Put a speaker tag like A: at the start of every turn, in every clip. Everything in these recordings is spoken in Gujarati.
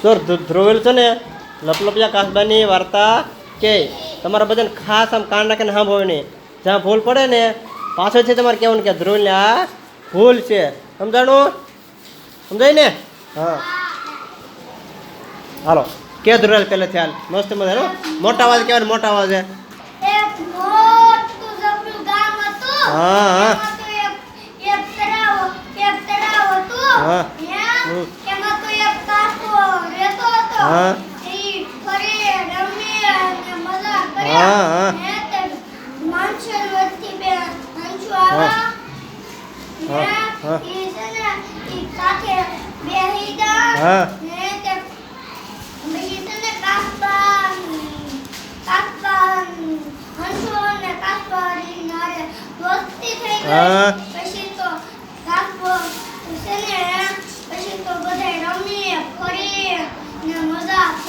A: સર ધ્રુવેલ છે ને લપલપિયા કાસબાની વાર્તા કે તમારા બધાને ખાસ આમ કાન રાખીને સાંભળવાની. જ્યાં ભૂલ પડે ને પાછળથી તમારે કહેવાનું કે ધ્રુવેલને આ ભૂલ છે. સમજાણું? સમજાય ને? હા હાલો કે ધ્રુવેલ પહેલેથી હાલ મસ્ત મજાનો મોટા અવાજ કહેવાય, મોટા અવાજે. હા હા હા હા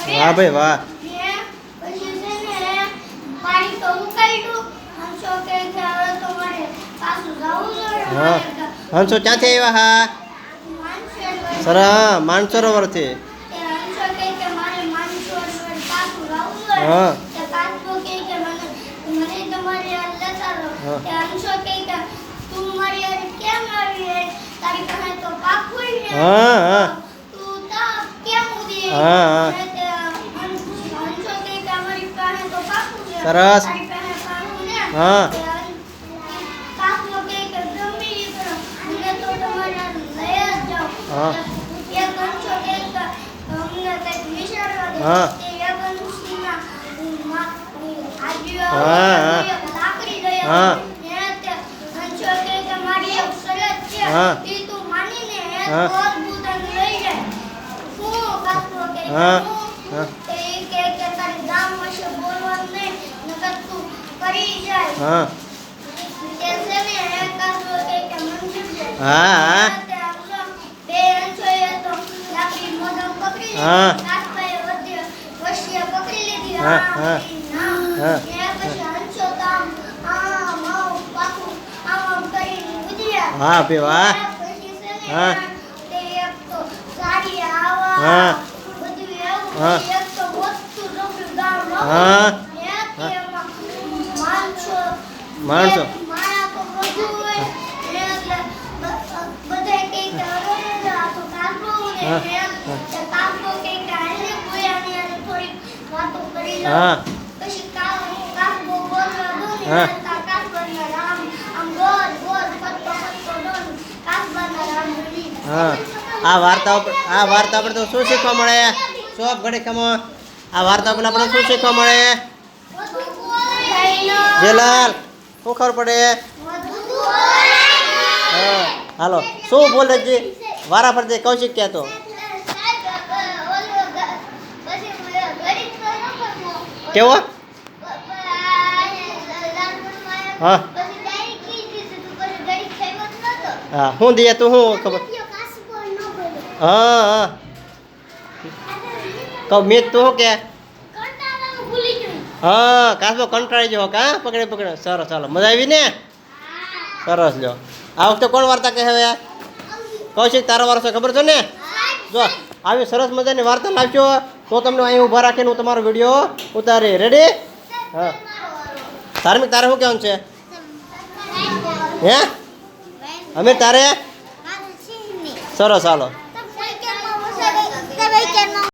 A: વાહ ભાઈ વાહ. હા હંસો ક્યાંથી આવ્યા? હા સર હા માનસરોવરથી. હા હા હા હા સરસ. હા હા હા હા બે વાહ. હા હા હા હા માણસો હા હા હા. આ વાર્તા આપણે તો શું શીખવા મળે? સોપ ઘડી ખમો. આ વાર્તા પર આપણે શું શીખવા મળે? જેલાલ શું ખબર પડે? હા હાલો શું બોલે છે? વારા ફરતી કૌશિક કહેતો. કેવો? હા હા શું દે તું શું ખબર? હા હા કહું મિત તું શું કે? હા કાસબો કંટાળી ગયો કા પકડે પકડે. સરસ ચાલો મજા આવી ને? સરસ લ્યો. આ વખતે કોણ વાર્તા કહે હવે? કૌશિક તારો વારો છે ખબર છે ને? જો આવી સરસ મજાની વાર્તા લાવજો તો તમને અહીં ઊભા રાખીને હું તમારો વિડીયો ઉતારી. રેડી? હા ધાર્મિક તારે શું કહેવાનું છે? હે અમીર તારે? સરસ ચાલો.